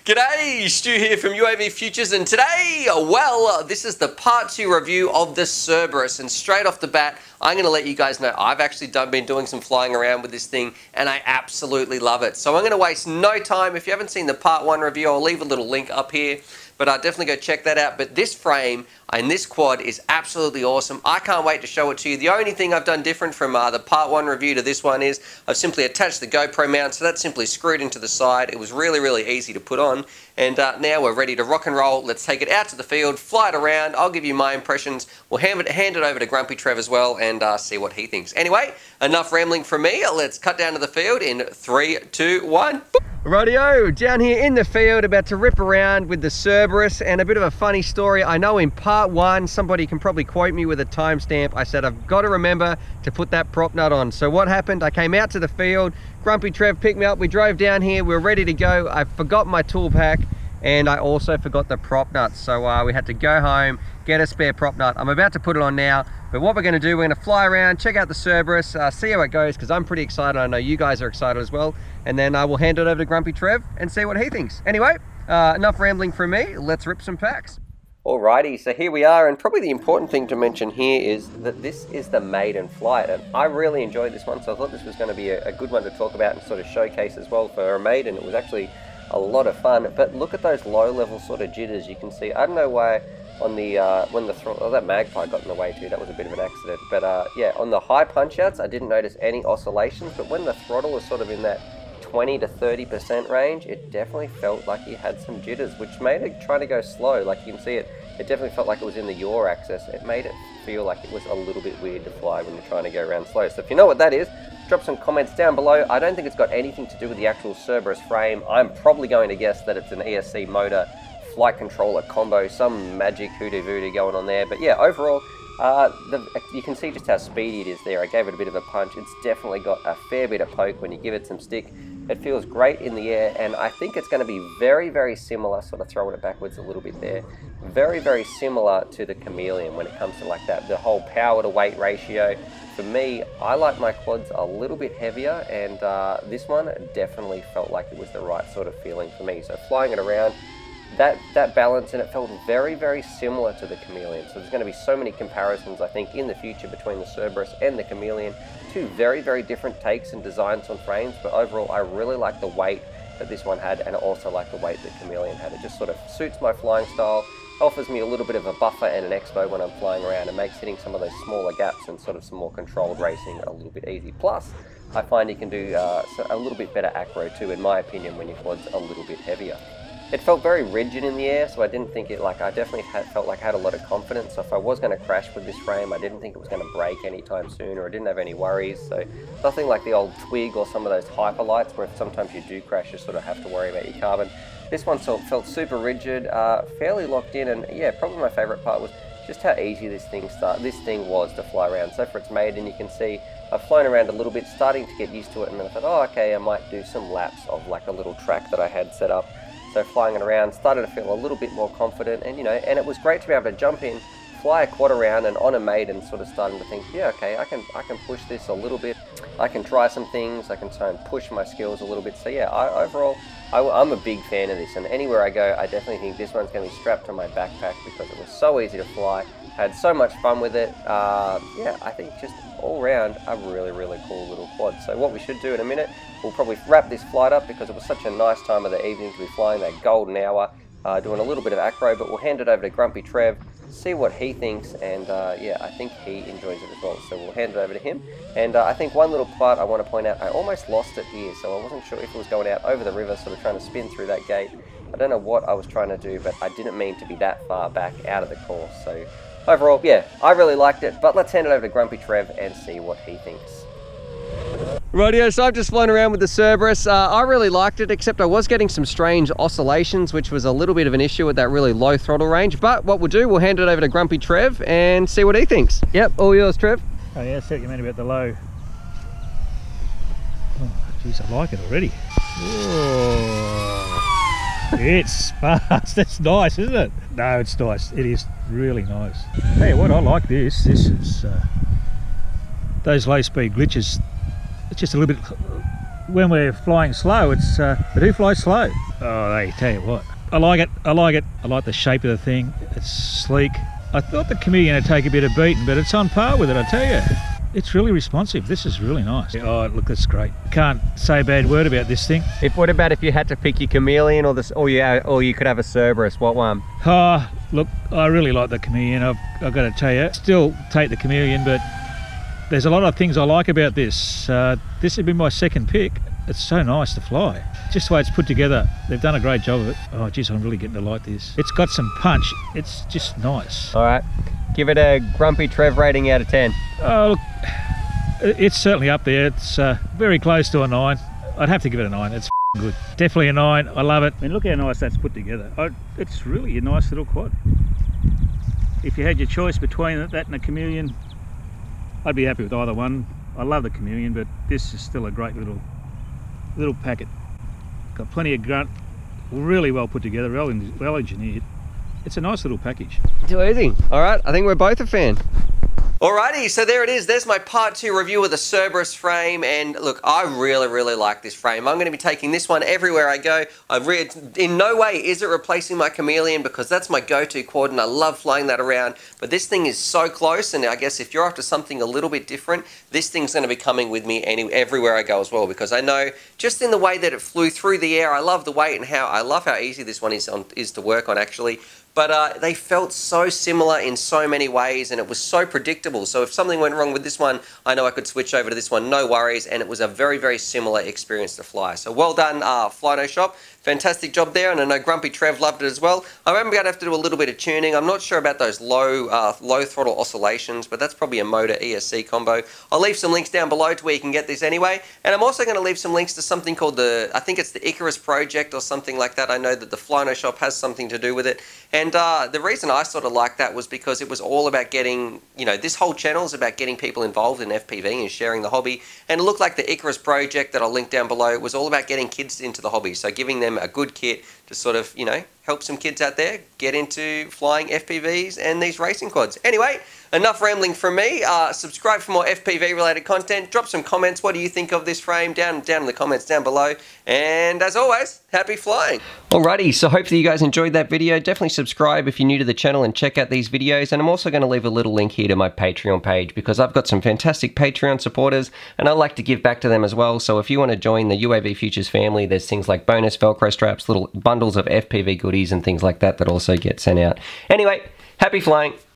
G'day, Stu here from UAVfutures, and today, this is the part 2 review of the Cerberus, and straight off the bat, I'm going to let you guys know I've actually been doing some flying around with this thing, and I absolutely love it. So I'm going to waste no time. If you haven't seen the part 1 review, I'll leave a little link up here, but definitely go check that out. But this frame and this quad is absolutely awesome. I can't wait to show it to you. The only thing I've done different from the part 1 review to this one is I've simply attached the GoPro mount, so that's simply screwed into the side. It was really easy to put on, and now we're ready to rock and roll. Let's take it out to the field, fly it around. I'll give you my impressions. We'll hand it over to Grumpy Trev as well, and see what he thinks. Anyway, enough rambling from me. Let's cut down to the field in 3, 2, 1. Rightio, down here in the field, about to rip around with the Cerberus, and a bit of a funny story. I know in part 1, somebody can probably quote me with a timestamp. I said I've got to remember to put that prop nut on. So what happened? I came out to the field, Grumpy Trev picked me up, we drove down here, we were ready to go. I forgot my tool pack, and I also forgot the prop nut. So we had to go home, get a spare prop nut. I'm about to put it on now, but what we're going to do, we're going to fly around, check out the Cerberus, see how it goes, because I'm pretty excited. I know you guys are excited as well. And then I will hand it over to Grumpy Trev and see what he thinks. Anyway, enough rambling from me. Let's rip some packs. Alrighty, so here we are, and probably the important thing to mention here is that this is the maiden flight, and I really enjoyed this one, so I thought this was going to be a good one to talk about and sort of showcase as well for a maiden. It was actually a lot of fun, but look at those low-level sort of jitters you can see. I don't know why on the when the throttle, that magpie got in the way too, that was a bit of an accident, but yeah, on the high punch outs I didn't notice any oscillations, but when the throttle was sort of in that 20 to 30% range, it definitely felt like you had some jitters, which made it try to go slow. Like you can see it definitely felt like it was in the yaw axis. It made it feel like it was a little bit weird to fly when you're trying to go around slow. So if you know what that is, drop some comments down below. I don't think it's got anything to do with the actual Cerberus frame. I'm probably going to guess that it's an ESC motor flight controller combo, some magic hoodoo voodoo going on there. But yeah, overall, you can see just how speedy it is there. I gave it a bit of a punch. It's definitely got a fair bit of poke when you give it some stick. It feels great in the air, and I think it's going to be very similar, sort of throwing it backwards a little bit there, very similar to the Chameleon when it comes to like that, the whole power to weight ratio. For me, I like my quads a little bit heavier, and this one definitely felt like it was the right sort of feeling for me. So flying it around, that balance, and it felt very similar to the Chameleon. So there's going to be so many comparisons, I think, in the future between the Cerberus and the Chameleon. Two very different takes and designs on frames, but overall I really like the weight that this one had, and I also like the weight that Chameleon had. It just sort of suits my flying style, offers me a little bit of a buffer and an expo when I'm flying around, and makes hitting some of those smaller gaps and sort of some more controlled racing a little bit easy. Plus, I find you can do a little bit better acro too, in my opinion, when your quad's a little bit heavier. It felt very rigid in the air, so I didn't think it, like, I definitely felt like I had a lot of confidence. So if I was going to crash with this frame, I didn't think it was going to break anytime soon, or I didn't have any worries. So nothing like the old Twig or some of those Hyperlights, where if sometimes you do crash, you sort of have to worry about your carbon. This one felt super rigid, fairly locked in, and yeah, probably my favorite part was just how easy this thing was to fly around. So for its maiden, you can see I've flown around a little bit, starting to get used to it, and then I thought, oh, okay, I might do some laps of like a little track that I had set up. So flying it around, started to feel a little bit more confident, and you know, and it was great to be able to jump in, fly a quad around, and on a maiden, sort of starting to think, yeah, okay, I can push this a little bit, I can try some things, I can try and push my skills a little bit. So yeah, overall, I'm a big fan of this, and anywhere I go, I definitely think this one's going to be strapped to my backpack because it was so easy to fly. Had so much fun with it. Yeah, I think just all around a really cool little quad. So what we should do in a minute, we'll probably wrap this flight up because it was such a nice time of the evening to be flying that golden hour, doing a little bit of acro, but we'll hand it over to Grumpy Trev, see what he thinks, and yeah, I think he enjoys it as well. So we'll hand it over to him. And I think one little part I want to point out, I almost lost it here, so I wasn't sure if it was going out over the river, sort of trying to spin through that gate. I don't know what I was trying to do, but I didn't mean to be that far back out of the course. So overall, yeah, I really liked it, but let's hand it over to Grumpy Trev and see what he thinks. Rightio, so I've just flown around with the Cerberus. I really liked it, except I was getting some strange oscillations, which was a little bit of an issue with that really low throttle range. But what we'll do, we'll hand it over to Grumpy Trev and see what he thinks. Yep, all yours, Trev. Oh yeah, that's what you meant about the low. Oh, geez, I like it already. Oh, it's fast. That's nice, isn't it? No, it's nice. It is really nice. Hey, what I like this. This is those low speed glitches. It's just a little bit, when we're flying slow, it's, but who flies slow? Oh, hey, tell you what. I like it. I like it. I like the shape of the thing. It's sleek. I thought the Chameleon would take a bit of beating, but it's on par with it, I tell you. It's really responsive. This is really nice. Oh, look, that's great. Can't say a bad word about this thing. What about if you had to pick your Chameleon or you could have a Cerberus? What one? Oh, look, I really like the Chameleon. I've got to tell you. Still take the Chameleon, but there's a lot of things I like about this. This would be my second pick. It's so nice to fly. Just the way it's put together. They've done a great job of it. Oh, geez, I'm really getting to like this. It's got some punch. It's just nice. All right. Give it a Grumpy Trev rating out of 10. Oh, look, it's certainly up there. It's very close to a 9. I'd have to give it a 9. It's good. Definitely a 9. I love it. I mean, look how nice that's put together. It's really a nice little quad. If you had your choice between that and a Chameleon, I'd be happy with either one. I love the Chameleon, but this is still a great little packet. Got plenty of grunt, really well put together, well engineered. It's a nice little package. Too easy. All right, I think we're both a fan. Alrighty, so there it is. There's my part 2 review of the Cerberus frame, and look, I really like this frame. I'm going to be taking this one everywhere I go. In no way is it replacing my Chameleon, because that's my go-to quad and I love flying that around, but this thing is so close, and I guess if you're after something a little bit different, this thing's going to be coming with me everywhere I go as well, because I know just in the way that it flew through the air, I love the weight and I love how easy this one is to work on actually. But they felt so similar in so many ways, and it was so predictable. So if something went wrong with this one, I know I could switch over to this one, no worries, and it was a very similar experience to fly. So well done, Flyno Shop. Fantastic job there, and I know Grumpy Trev loved it as well. I am going to have to do a little bit of tuning. I'm not sure about those low throttle oscillations, but that's probably a motor ESC combo. I'll leave some links down below to where you can get this anyway, and I'm also going to leave some links to something called I think it's the Icarus Project or something like that. I know that the Flyno Shop has something to do with it, and the reason I sort of liked that was because it was all about getting, this whole channel is about getting people involved in FPV and sharing the hobby, and it looked like the Icarus Project that I'll link down below was all about getting kids into the hobby, so giving them a good kit to sort of, help some kids out there get into flying FPVs and these racing quads. Anyway, enough rambling from me. Subscribe for more FPV related content. Drop some comments. What do you think of this frame down in the comments down below. And as always, happy flying. Alrighty, so hopefully you guys enjoyed that video. Definitely subscribe if you're new to the channel and check out these videos. And I'm also going to leave a little link here to my Patreon page, because I've got some fantastic Patreon supporters and I like to give back to them as well. So if you want to join the UAVfutures family, there's things like bonus Velcro straps, little bundles of FPV goodies and things like that that also get sent out. Anyway, happy flying.